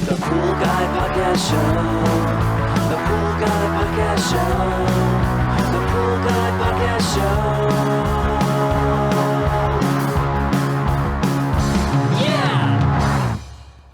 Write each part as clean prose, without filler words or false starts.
The Pool Guy Podcast Show. The Pool Guy Podcast Show. The Pool Guy Podcast Show. Yeah!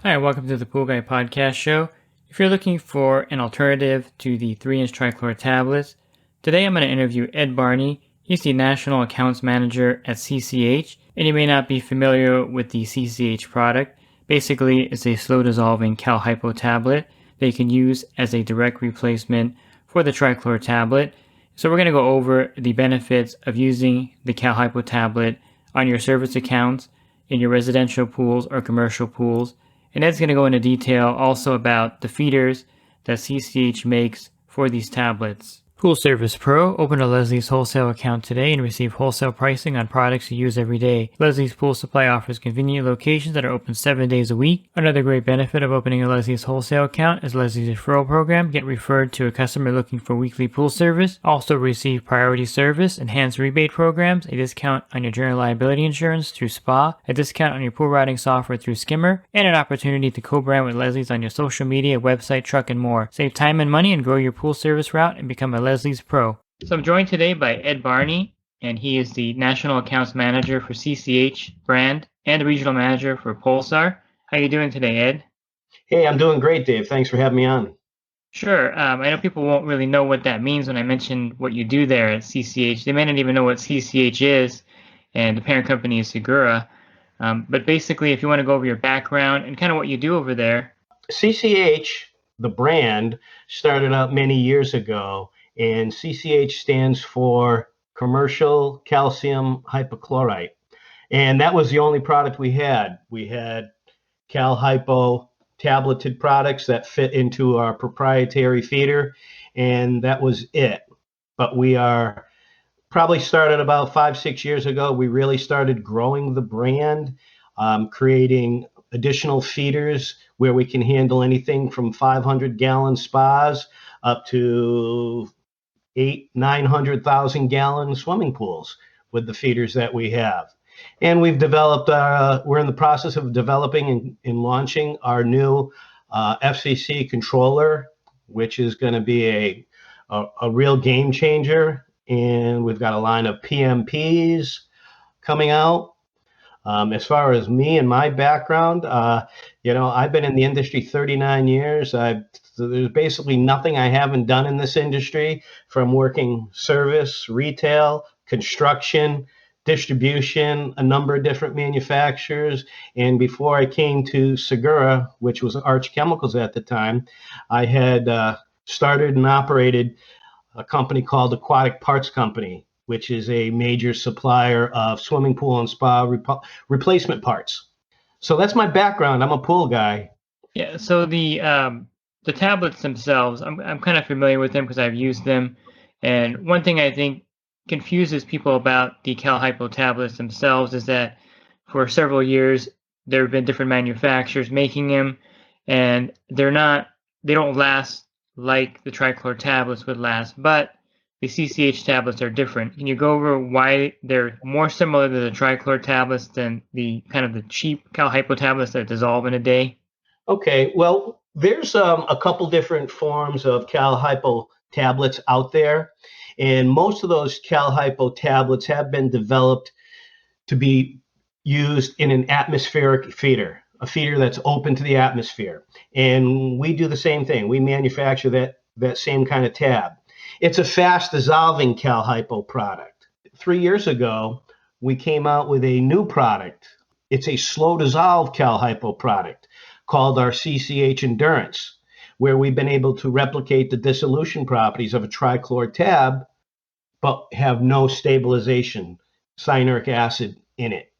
Hi, welcome to the Pool Guy Podcast Show. If you're looking for an alternative to the 3-inch Tri-Chlor tablets, today I'm going to interview Ed Barney. He's the National Accounts Manager at CCH, and you may not be familiar with the CCH product. Basically, it's a slow-dissolving Cal Hypo tablet that you can use as a direct replacement for the Tri-Chlor tablet. So we're going to go over the benefits of using the Cal Hypo tablet on your service accounts in your residential pools or commercial pools. And Ed's going to go into detail also about the feeders that CCH makes for these tablets. Pool Service Pro, open a Leslie's wholesale account today and receive wholesale pricing on products you use every day. Leslie's Pool Supply offers convenient locations that are open 7 days a week. Another great benefit of opening a Leslie's wholesale account is Leslie's referral program. Get referred to a customer looking for weekly pool service. Also receive priority service, enhanced rebate programs, a discount on your general liability insurance through SPA, a discount on your pool routing software through Skimmer, and an opportunity to co-brand with Leslie's on your social media, website, truck, and more. Save time and money and grow your pool service route and become a Leslie's Pro. So I'm joined today by Ed Barney, and he is the National Accounts Manager for CCH brand and the Regional Manager for Pulsar. How are you doing today, Ed? Hey, I'm doing great, Dave. Thanks for having me on. Sure. I know people won't really know what that means when I mentioned what you do there at CCH. They may not even know what CCH is, and the parent company is Sigura. But basically, if you want to go over your background and kind of what you do over there. CCH, the brand, started out many years ago, and CCH stands for Commercial Calcium Hypochlorite. And that was the only product we had. We had Cal Hypo tableted products that fit into our proprietary feeder, and that was it. But we are probably started about 5-6 years ago. We really started growing the brand, creating additional feeders where we can handle anything from 500-gallon spas up to 900,000 gallon swimming pools with the feeders that we have. And we've developed, we're in the process of developing and launching our new FCC controller, which is going to be a real game changer. And we've got a line of PMPs coming out. As far as me and my background, I've been in the industry 39 years. There's basically nothing I haven't done in this industry, from working service, retail, construction, distribution, a number of different manufacturers. And before I came to Sigura, which was Arch Chemicals at the time, I had started and operated a company called Aquatic Parts Company, which is a major supplier of swimming pool and spa replacement parts. So that's my background. I'm a pool guy. Yeah, so the tablets themselves, I'm kind of familiar with them because I've used them. And one thing I think confuses people about the Cal Hypo tablets themselves is that for several years there have been different manufacturers making them, and they don't last like the Tri-Chlor tablets would last, but the CCH tablets are different. Can you go over why they're more similar to the Tri-Chlor tablets than the kind of the cheap Cal Hypo tablets that dissolve in a day? Okay, well, there's a couple different forms of Cal Hypo tablets out there, and most of those Cal Hypo tablets have been developed to be used in an atmospheric feeder, a feeder that's open to the atmosphere. And we do the same thing. We manufacture that same kind of tab. It's a fast dissolving Cal Hypo product. 3 years ago, we came out with a new product. It's a slow dissolve Cal Hypo product called our CCH Endurance, where we've been able to replicate the dissolution properties of a Tri-Chlor tab, but have no stabilization, cyanuric acid in it.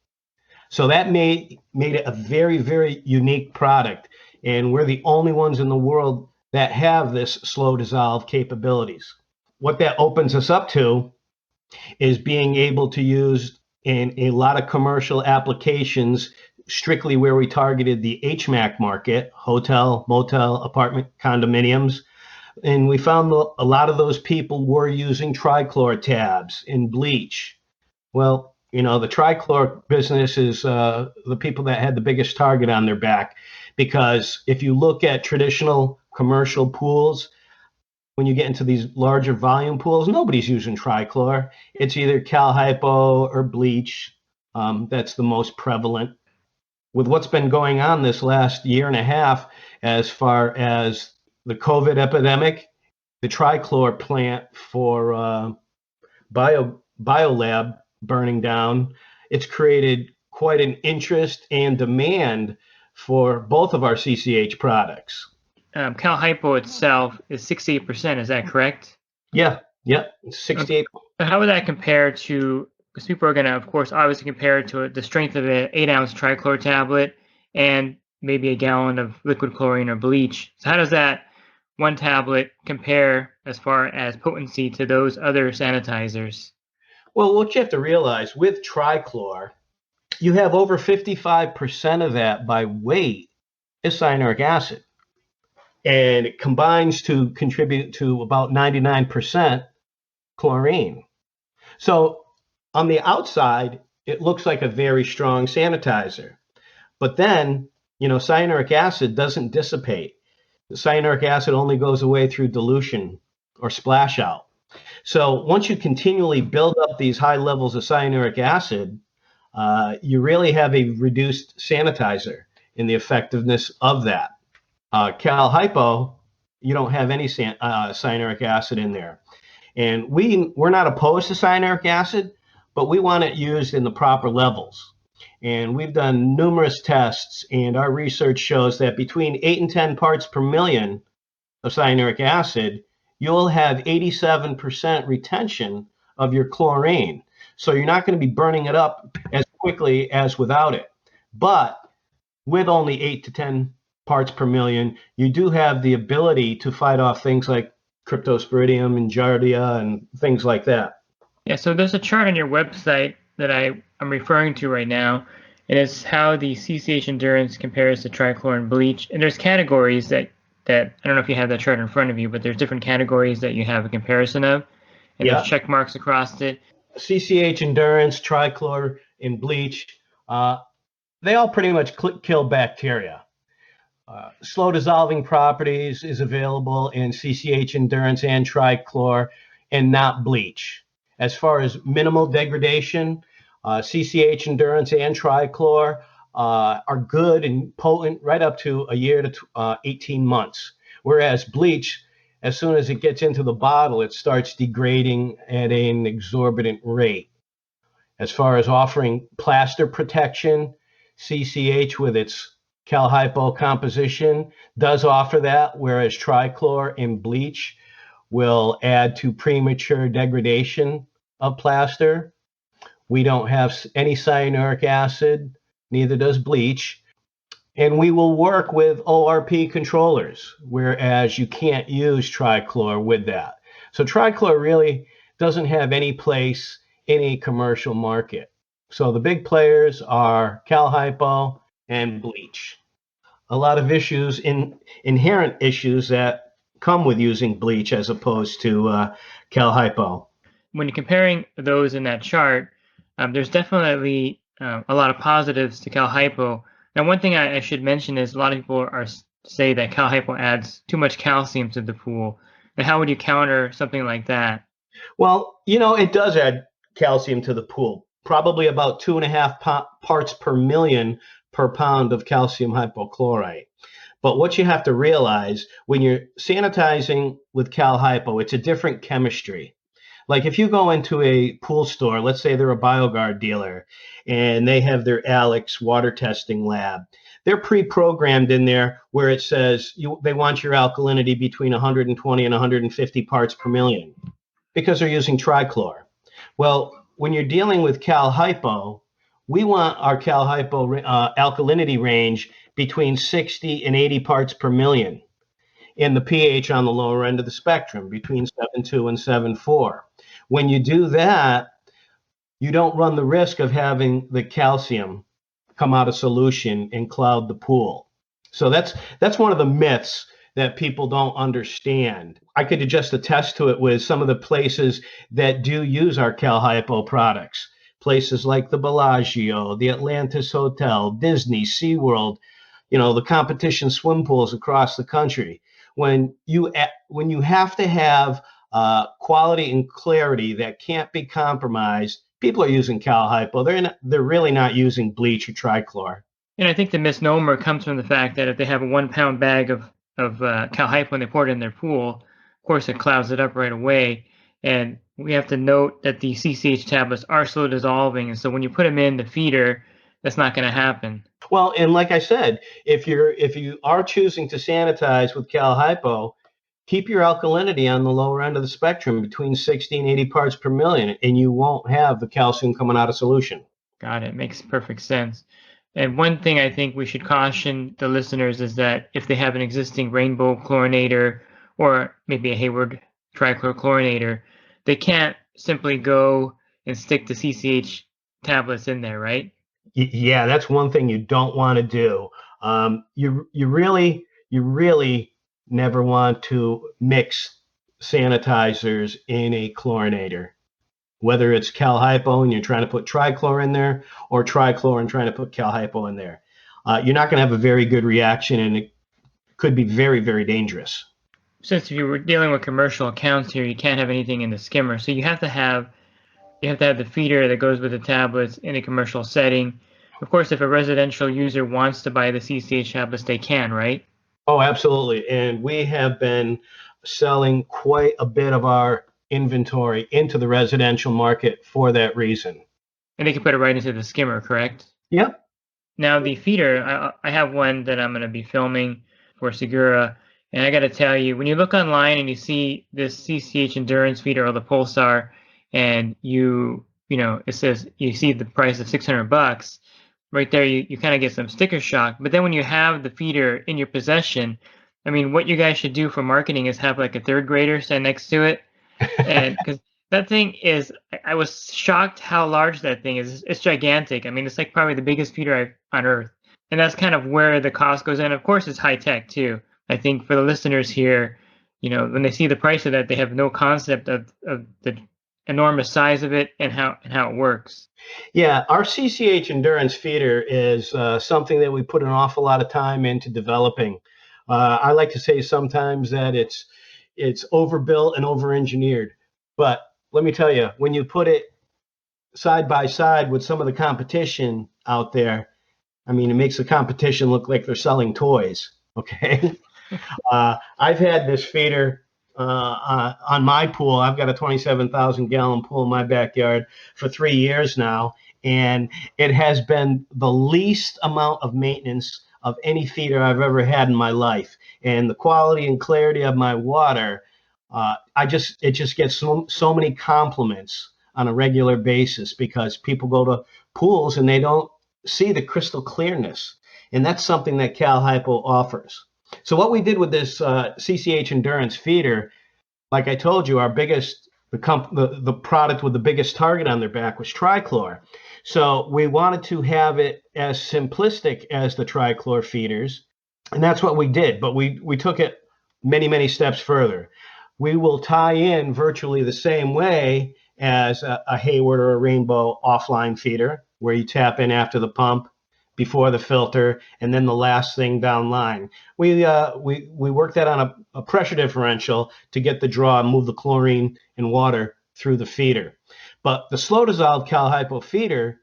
So that made it a very, very unique product. And we're the only ones in the world that have this slow dissolve capabilities. What that opens us up to is being able to use in a lot of commercial applications, strictly where we targeted the HMAC market, hotel, motel, apartment, condominiums. And we found a lot of those people were using Tri-Chlor tabs in bleach. Well, the Tri-Chlor business is the people that had the biggest target on their back, because if you look at traditional commercial pools, when you get into these larger volume pools, nobody's using Tri-Chlor. It's either Cal Hypo or bleach. That's the most prevalent. With what's been going on this last year and a half, as far as the COVID epidemic, the Tri-Chlor plant for biolab burning down, it's created quite an interest and demand for both of our CCH products. Cal Hypo itself is 68%, is that correct? Yeah, 68. How would that compare to, because people are going to, of course, obviously compare it to the strength of an 8-ounce Tri-Chlor tablet and maybe a gallon of liquid chlorine or bleach. So how does that one tablet compare as far as potency to those other sanitizers? Well, what you have to realize with Tri-Chlor, you have over 55% of that by weight is cyanuric acid. And it combines to contribute to about 99% chlorine. So on the outside, it looks like a very strong sanitizer. But then, cyanuric acid doesn't dissipate. The cyanuric acid only goes away through dilution or splash out. So once you continually build up these high levels of cyanuric acid, you really have a reduced sanitizer in the effectiveness of that. Cal Hypo, you don't have any cyanuric acid in there. And we're not opposed to cyanuric acid, but we want it used in the proper levels. And we've done numerous tests, and our research shows that between 8 and 10 parts per million of cyanuric acid, you'll have 87% retention of your chlorine. So you're not going to be burning it up as quickly as without it. But with only 8 to 10 parts per million, you do have the ability to fight off things like cryptosporidium and giardia and things like that. Yeah, so there's a chart on your website that I'm referring to right now, and it's how the CCH Endurance compares to Tri-Chlor and bleach. And there's categories that I don't know if you have that chart in front of you, but there's different categories that you have a comparison of, and there's check marks across it. CCH Endurance, Tri-Chlor, and bleach, they all pretty much kill bacteria. Slow dissolving properties is available in CCH Endurance and Tri-Chlor, and not bleach. As far as minimal degradation, CCH Endurance and Tri-Chlor are good and potent right up to a year to 18 months. Whereas bleach, as soon as it gets into the bottle, it starts degrading at an exorbitant rate. As far as offering plaster protection, CCH with its Cal Hypo composition does offer that, whereas Tri-Chlor and bleach will add to premature degradation of plaster. We don't have any cyanuric acid, neither does bleach. And we will work with ORP controllers, whereas you can't use Tri-Chlor with that. So Tri-Chlor really doesn't have any place in a commercial market. So the big players are Cal Hypo and bleach. A lot of issues, inherent issues that come with using bleach as opposed to Cal Hypo. When you're comparing those in that chart, there's definitely a lot of positives to Cal Hypo. Now, one thing I should mention is a lot of people say that Cal Hypo adds too much calcium to the pool. And how would you counter something like that? Well, it does add calcium to the pool, probably about 2.5 parts per million per pound of calcium hypochlorite. But what you have to realize when you're sanitizing with Cal Hypo, it's a different chemistry. Like if you go into a pool store, let's say they're a BioGuard dealer, and they have their Alex water testing lab. They're pre-programmed in there where it says they want your alkalinity between 120 and 150 parts per million because they're using Tri-Chlor. Well, when you're dealing with Cal Hypo, we want our Cal Hypo alkalinity range between 60 and 80 parts per million, and the pH on the lower end of the spectrum between 7.2 and 7.4. When you do that, you don't run the risk of having the calcium come out of solution and cloud the pool. So that's one of the myths that people don't understand. I could just attest to it with some of the places that do use our Cal Hypo products. Places like the Bellagio, the Atlantis Hotel, Disney, SeaWorld, the competition swim pools across the country. When you have to have quality and clarity that can't be compromised, people are using Cal Hypo. They're really not using bleach or Tri-Chlor. And I think the misnomer comes from the fact that if they have a 1 pound bag of Cal Hypo and they pour it in their pool, of course it clouds it up right away. And we have to note that the CCH tablets are slow dissolving, and so when you put them in the feeder, that's not going to happen. Well, and like I said, if you are choosing to sanitize with Cal Hypo, keep your alkalinity on the lower end of the spectrum between 60 and 80 parts per million, and you won't have the calcium coming out of solution. Got it. Makes perfect sense. And one thing I think we should caution the listeners is that if they have an existing rainbow chlorinator or maybe a Hayward Tri-Chlor chlorinator, they can't simply go and stick the CCH tablets in there, right? Yeah, that's one thing you don't want to do. You really never want to mix sanitizers in a chlorinator. Whether it's Cal Hypo and you're trying to put Tri-Chlor in there, or Tri-Chlor and trying to put Cal Hypo in there, you're not going to have a very good reaction, and it could be very, very dangerous. Since if you were dealing with commercial accounts here, you can't have anything in the skimmer, so you have to have the feeder that goes with the tablets in a commercial setting. Of course, if a residential user wants to buy the CCH tablets, they can, right? Oh, absolutely. And we have been selling quite a bit of our inventory into the residential market for that reason. And they can put it right into the skimmer, correct? Yep. Now, the feeder, I have one that I'm going to be filming for Sigura. And I got to tell you, when you look online and you see this CCH Endurance Feeder or the Pulsar, and it says you see the price of $600, right there, you kind of get some sticker shock. But then when you have the feeder in your possession, I mean, what you guys should do for marketing is have like a third grader stand next to it. And because that thing is, I was shocked how large that thing is. It's gigantic. I mean, it's like probably the biggest feeder on Earth. And that's kind of where the cost goes in. Of course, it's high tech too. I think for the listeners here, when they see the price of that, they have no concept of the enormous size of it and how it works. Yeah, our CCH Endurance Feeder is something that we put an awful lot of time into developing. I like to say sometimes that it's overbuilt and over-engineered. But let me tell you, when you put it side by side with some of the competition out there, I mean, it makes the competition look like they're selling toys, okay? I've had this feeder on my pool. I've got a 27,000 gallon pool in my backyard for 3 years now, and it has been the least amount of maintenance of any feeder I've ever had in my life. And the quality and clarity of my water, it just gets so many compliments on a regular basis because people go to pools and they don't see the crystal clearness. And that's something that Cal Hypo offers. So what we did with this CCH Endurance Feeder, like I told you, the product with the biggest target on their back was Tri-Chlor. So we wanted to have it as simplistic as the Tri-Chlor feeders, and that's what we did. But we took it many, many steps further. We will tie in virtually the same way as a Hayward or a Rainbow offline feeder, where you tap in after the pump, before the filter, and then the last thing down line. We worked that on a pressure differential to get the draw and move the chlorine and water through the feeder. But the slow dissolved Cal Hypo feeder,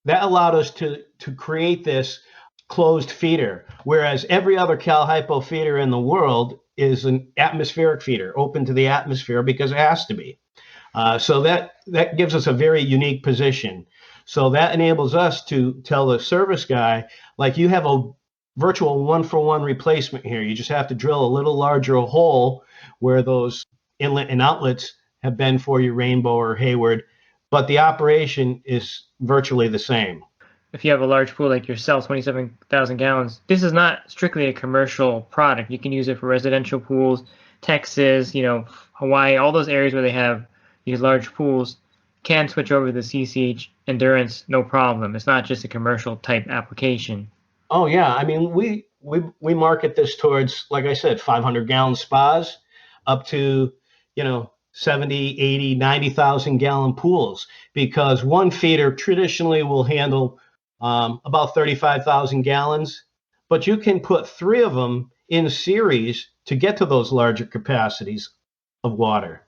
that allowed us to create this closed feeder, whereas every other Cal Hypo feeder in the world is an atmospheric feeder, open to the atmosphere because it has to be. So that gives us a very unique position. So that enables us to tell the service guy, like, you have a virtual 1-for-1 replacement here. You just have to drill a little larger hole where those inlet and outlets have been for your Rainbow or Hayward, but the operation is virtually the same. If you have a large pool like yourself, 27,000 gallons, this is not strictly a commercial product. You can use it for residential pools, Texas, Hawaii, all those areas where they have these large pools can switch over to the CCH Endurance, no problem. It's not just a commercial type application. Oh yeah, I mean, we market this towards, like I said, 500 gallon spas up to 70, 80, 90,000 gallon pools, because one feeder traditionally will handle about 35,000 gallons. but you can put 3 of them in series to get to those larger capacities of water.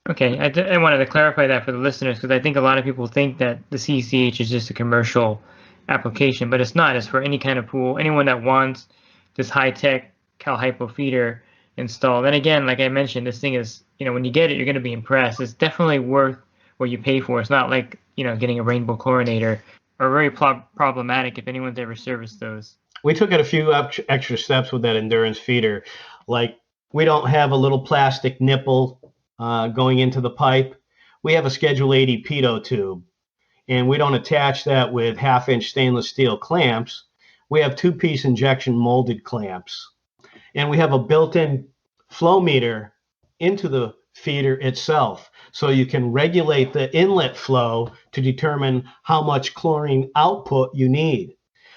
Okay, I wanted to clarify that for the listeners because I think a lot of people think that the CCH is just a commercial application, but it's not. It's for any kind of pool, anyone that wants this high-tech Cal Hypo feeder installed. And again, like I mentioned, this thing is, when you get it, you're going to be impressed. It's definitely worth what you pay for. It's not like, getting a rainbow chlorinator or very problematic if anyone's ever serviced those. We took it a few extra steps with that endurance feeder. Like, we don't have a little plastic nipple going into the pipe. We have a Schedule 80 pitot tube, and we don't attach that with 1/2-inch stainless steel clamps. We have 2-piece injection molded clamps, and we have a built-in flow meter into the feeder itself, so you can regulate the inlet flow to determine how much chlorine output you need.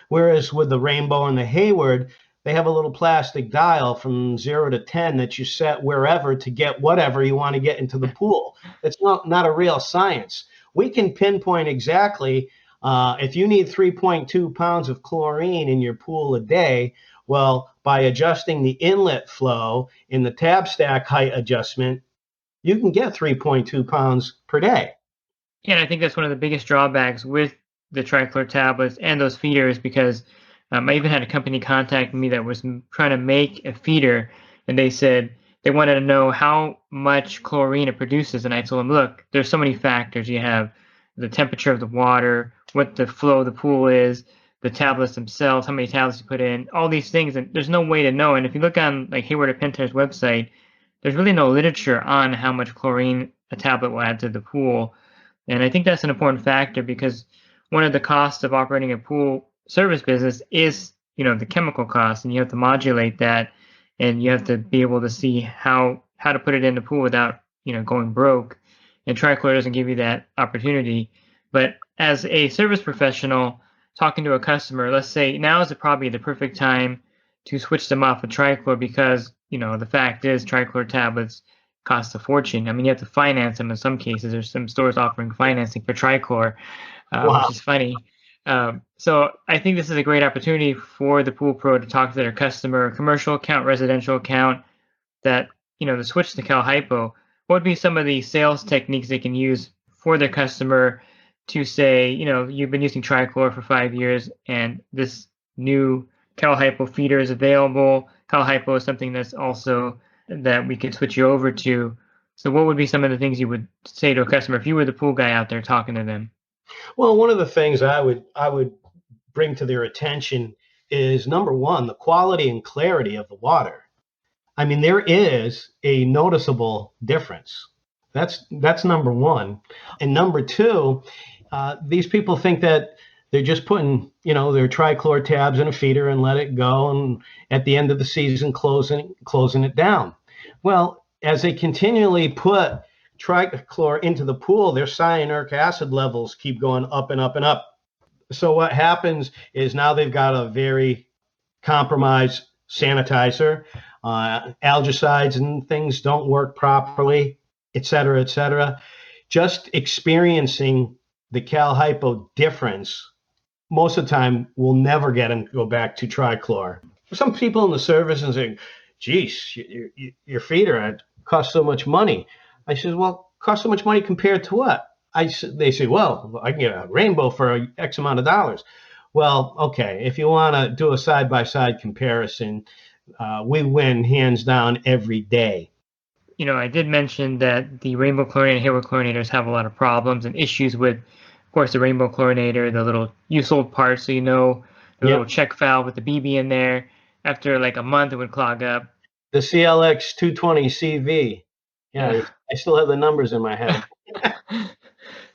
Whereas with the Rainbow and the Hayward, they have a little plastic dial from 0 to 10 that you set wherever to get whatever you want to get into the pool. It's not a real science. We can pinpoint exactly if you need 3.2 pounds of chlorine in your pool a day. Well, by adjusting the inlet flow in the tab stack height adjustment, you can get 3.2 pounds per day. Yeah, and I think that's one of the biggest drawbacks with the Tri-Chlor tablets and those feeders because I even had a company contact me that was trying to make a feeder, and they said they wanted to know how much chlorine it produces. And I told them, look, there's so many factors. You have the temperature of the water, what the flow of the pool is, the tablets themselves, how many tablets you put in, all these things. And there's no way to know. And if you look on like Hayward or Pentair's website, there's really no literature on how much chlorine a tablet will add to the pool. And I think that's an important factor because one of the costs of operating a pool service business is, the chemical cost, and you have to modulate that, and you have to be able to see how to put it in the pool without, going broke. And Tri-Chlor doesn't give you that opportunity. But as a service professional talking to a customer, let's say now is probably the perfect time to switch them off of Tri-Chlor because, the fact is Tri-Chlor tablets cost a fortune. I mean, you have to finance them in some cases. There's some stores offering financing for Tri-Chlor, Wow. which is funny. So I think this is a great opportunity for the pool pro to talk to their customer, commercial account, residential account, that, to switch to Cal Hypo. What would be some of the sales techniques they can use for their customer to say, you've been using Tri-Chlor for 5 years and this new Cal Hypo feeder is available. Cal Hypo is something that's also that we could switch you over to. So what would be some of the things you would say to a customer if you were the pool guy out there talking to them? Well, one of the things I would bring to their attention is, number one, the quality and clarity of the water. I mean, there is a noticeable difference. That's number one. And number two, these people think that they're just putting, their Tri-Chlor tabs in a feeder and let it go, and at the end of the season closing it down. Well, as they continually put Tri-Chlor into the pool, their cyanuric acid levels keep going up and up and up. So what happens is now they've got a very compromised sanitizer. Algicides and things don't work properly, et cetera, et cetera. Just experiencing the Cal Hypo difference, most of the time, will never get them to go back to Tri-Chlor. Some people in the service and say, geez, your feeder costs so much money. I said, well, cost so much money compared to what? They say, well, I can get a Rainbow for X amount of dollars. Well, okay, if you want to do a side-by-side comparison, we win hands down every day. I did mention that the Rainbow Chlorinator and Hayward chlorinators have a lot of problems and issues with, of course, the Rainbow Chlorinator, the little use-old part, so the little check valve with the BB in there. After like a month, it would clog up. The CLX 220CV. Yeah, I still have the numbers in my head.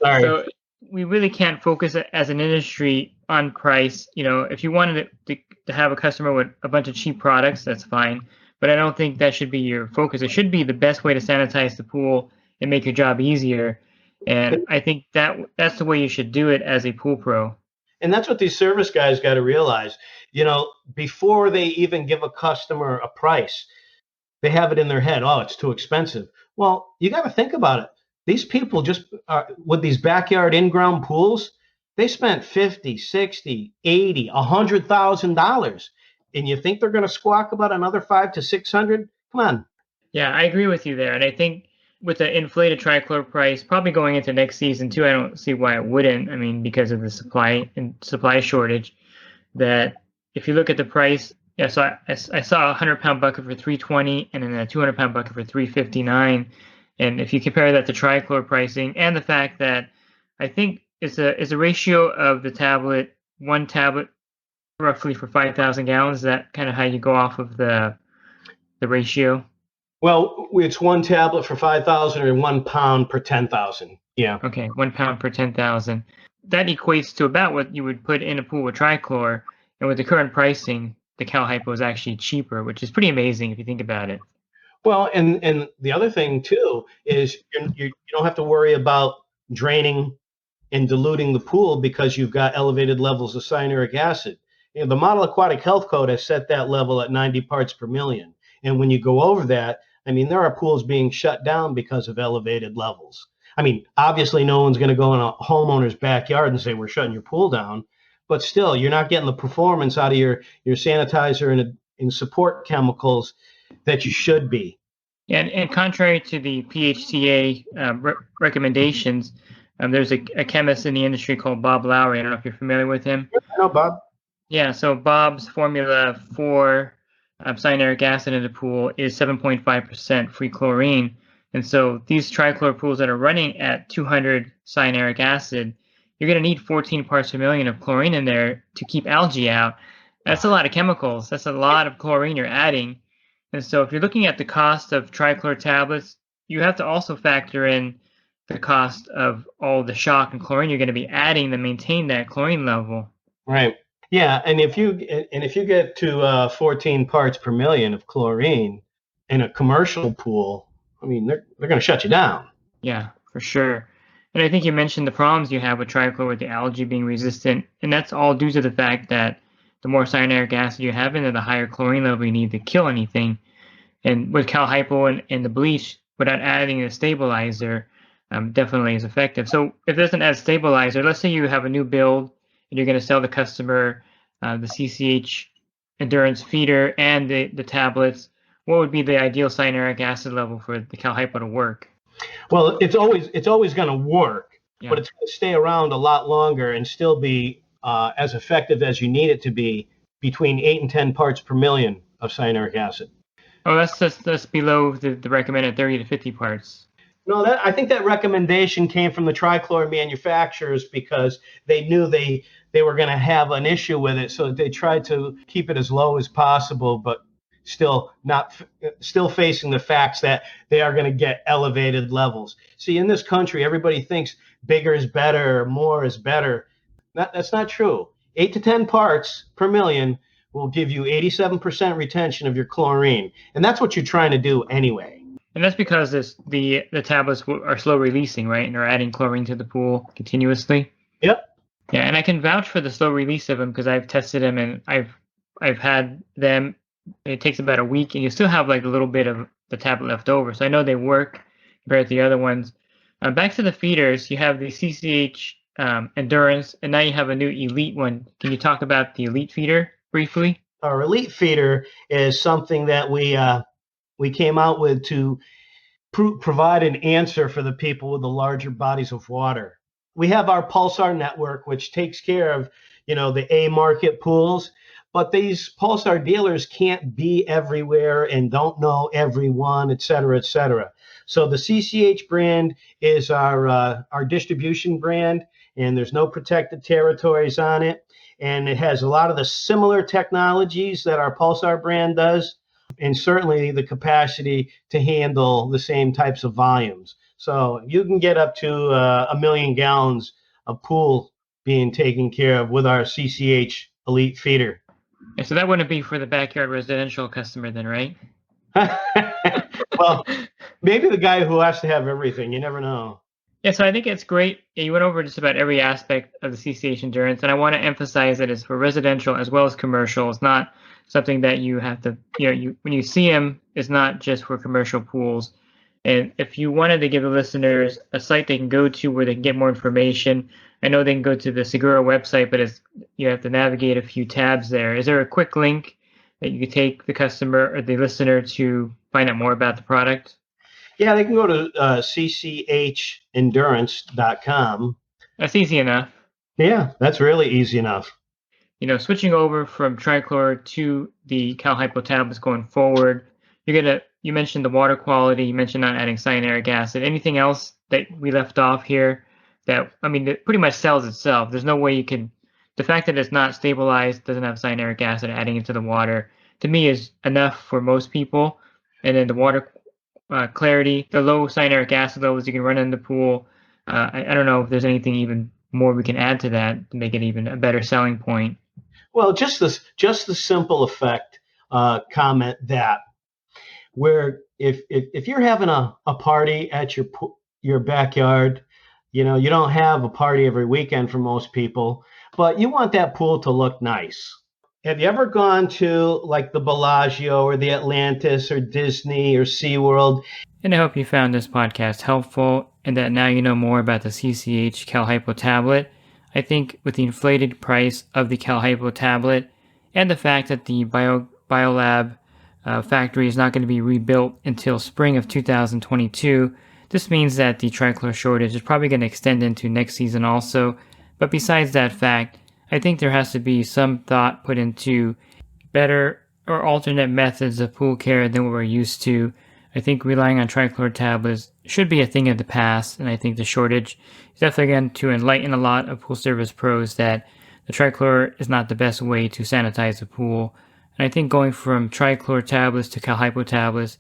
Sorry. So we really can't focus as an industry on price. If you wanted to have a customer with a bunch of cheap products, that's fine. But I don't think that should be your focus. It should be the best way to sanitize the pool and make your job easier. And I think that's the way you should do it as a pool pro. And that's what these service guys got to realize. Before they even give a customer a price, they have it in their head, oh, it's too expensive. Well, you got to think about it. These people just with these backyard in-ground pools, they spent $50, $60, $80, $100,000. and you think they're going to squawk about another 500 to 600? Come on. Yeah, I agree with you there. And I think with the inflated Tri-Chlor price, probably going into next season too, I don't see why it wouldn't. I mean, because of the supply shortage, that if you look at the price, yeah, so I saw a 100-pound bucket for 320 and then a 200-pound bucket for 359. And if you compare that to Tri-Chlor pricing and the fact that I think it's a ratio of the tablet, one tablet roughly for 5,000 gallons, is that kind of how you go off of the ratio? Well, it's one tablet for 5,000 or 1 pound per 10,000. Yeah. Okay, 1 pound per 10,000. That equates to about what you would put in a pool with Tri-Chlor, and with the current pricing, the Cal Hypo is actually cheaper, which is pretty amazing if you think about it. Well, and the other thing too is you don't have to worry about draining and diluting the pool because you've got elevated levels of cyanuric acid. You know, the Model Aquatic Health Code has set that level at 90 parts per million. And when you go over that, I mean, there are pools being shut down because of elevated levels. I mean, obviously, no one's going to go in a homeowner's backyard and say, we're shutting your pool down. But still, you're not getting the performance out of your sanitizer and support chemicals that you should be. And contrary to the PHTA recommendations, there's a chemist in the industry called Bob Lowry. I don't know if you're familiar with him. I know, Bob. Yeah, so Bob's formula for cyanuric acid in the pool is 7.5% free chlorine. And so these Tri-Chlor pools that are running at 200 cyanuric acid, you're going to need 14 parts per million of chlorine in there to keep algae out. That's a lot of chemicals. That's a lot of chlorine you're adding. And so if you're looking at the cost of Tri-Chlor tablets, you have to also factor in the cost of all the shock and chlorine you're going to be adding to maintain that chlorine level. Right. Yeah, and if you get to 14 parts per million of chlorine in a commercial pool, I mean, they're going to shut you down. Yeah, for sure. And I think you mentioned the problems you have with Tri-Chlor with the algae being resistant, and that's all due to the fact that the more cyanuric acid you have in there, the higher chlorine level you need to kill anything. And with Cal Hypo and the bleach, without adding a stabilizer, definitely is effective. So if it doesn't add stabilizer, let's say you have a new build and you're going to sell the customer the CCH Endurance Feeder and the tablets, what would be the ideal cyanuric acid level for the Cal Hypo to work? Well, it's always going to work, Yeah. but it's going to stay around a lot longer and still be as effective as you need it to be, between 8 and 10 parts per million of cyanuric acid. Oh, that's below the recommended 30 to 50 parts. No, I think that recommendation came from the Tri-Chlor manufacturers because they knew they were going to have an issue with it, so they tried to keep it as low as possible, but still facing the facts that they are going to get elevated levels. See, in this country, everybody thinks bigger is better, more is better. That's not true. 8 to 10 parts per million will give you 87% retention of your chlorine, and that's what you're trying to do anyway. And that's because the tablets are slow releasing, right? And they're adding chlorine to the pool continuously. Yep. Yeah, and I can vouch for the slow release of them because I've tested them and I've had them. It takes about a week, and you still have like a little bit of the tablet left over. So I know they work compared to the other ones. Back to the feeders, you have the CCH Endurance, and now you have a new Elite one. Can you talk about the Elite feeder briefly? Our Elite feeder is something that we came out with to provide an answer for the people with the larger bodies of water. We have our Pulsar network, which takes care of, the A market pools, but these Pulsar dealers can't be everywhere and don't know everyone, et cetera, et cetera. So the CCH brand is our distribution brand, and there's no protected territories on it. And it has a lot of the similar technologies that our Pulsar brand does, and certainly the capacity to handle the same types of volumes. So you can get up to 1 million gallons of pool being taken care of with our CCH Elite feeder. Yeah, so that wouldn't be for the backyard residential customer then, right? Well, maybe the guy who has to have everything. You never know. Yeah, so I think it's great. You went over just about every aspect of the CCH Endurance, and I want to emphasize that it's for residential as well as commercial. It's not something that you have to, when you see them, it's not just for commercial pools. And if you wanted to give the listeners a site they can go to where they can get more information, I know they can go to the Sigura website, but you have to navigate a few tabs there. Is there a quick link that you could take the customer or the listener to find out more about the product? Yeah, they can go to CCHEndurance.com. That's easy enough. Yeah, that's really easy enough. Switching over from Tri-Chlor to the Cal Hypo tablets going forward, you mentioned the water quality, you mentioned not adding cyanuric acid. Anything else that we left off here that, it pretty much sells itself. There's no way you can, the fact that it's not stabilized, doesn't have cyanuric acid adding into the water, to me is enough for most people. And then the water clarity, the low cyanuric acid levels you can run in the pool. I don't know if there's anything even more we can add to that to make it even a better selling point. Well, just the simple effect comment that where if you're having a party at your backyard, you don't have a party every weekend for most people, but you want that pool to look nice. Have you ever gone to like the Bellagio or the Atlantis or Disney or SeaWorld? And I hope you found this podcast helpful and that now you know more about the CCH Cal Hypo tablet. I think with the inflated price of the Cal Hypo tablet and the fact that the Biolab factory is not going to be rebuilt until spring of 2022, this means that the Tri-Chlor shortage is probably going to extend into next season also. But besides that fact, I think there has to be some thought put into better or alternate methods of pool care than what we're used to. I think relying on Tri-Chlor tablets should be a thing of the past, and I think the shortage is definitely going to enlighten a lot of pool service pros that the Tri-Chlor is not the best way to sanitize a pool. And I think going from Tri-Chlor tablets to Cal Hypo tablets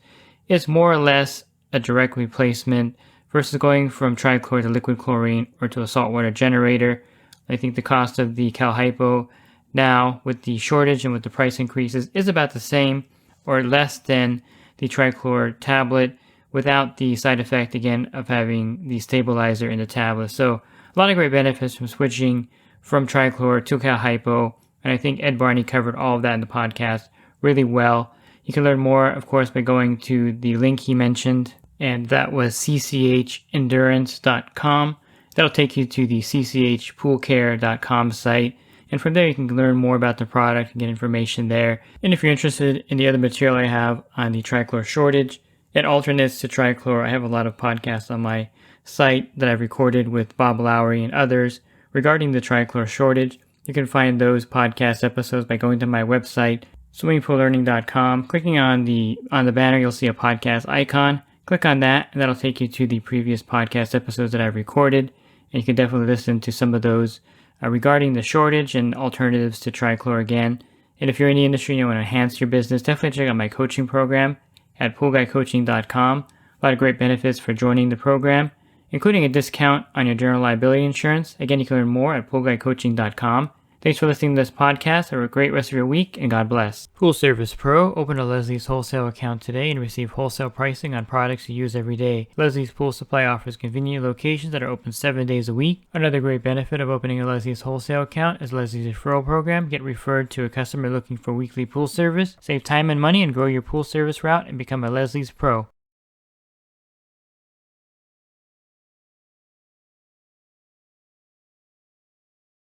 is more or less a direct replacement versus going from Tri-Chlor to liquid chlorine or to a saltwater generator. I think the cost of the Cal Hypo now with the shortage and with the price increases is about the same or less than the Tri-Chlor tablet without the side effect again of having the stabilizer in the tablet. So a lot of great benefits from switching from Tri-Chlor to Cal Hypo, and I think Ed Barney covered all of that in the podcast really well. You can learn more, of course, by going to the link he mentioned, and that was CCHEndurance.com. That'll take you to the CCHPoolCare.com site. And from there, you can learn more about the product and get information there. And if you're interested in the other material I have on the Tri-Chlor shortage and alternates to Tri-Chlor, I have a lot of podcasts on my site that I've recorded with Bob Lowry and others regarding the Tri-Chlor shortage. You can find those podcast episodes by going to my website, swimmingpoollearning.com. Clicking on the banner, you'll see a podcast icon. Click on that, and that'll take you to the previous podcast episodes that I've recorded. And you can definitely listen to some of those regarding the shortage and alternatives to Tri-Chlor again. And if you're in the industry and you want to enhance your business, definitely check out my coaching program at poolguycoaching.com. A lot of great benefits for joining the program, including a discount on your general liability insurance. Again, you can learn more at poolguycoaching.com. Thanks for listening to this podcast. Have a great rest of your week, and God bless. Pool Service Pro. Open a Leslie's wholesale account today and receive wholesale pricing on products you use every day. Leslie's Pool Supply offers convenient locations that are open 7 days a week. Another great benefit of opening a Leslie's wholesale account is Leslie's referral program. Get referred to a customer looking for weekly pool service. Save time and money and grow your pool service route and become a Leslie's Pro.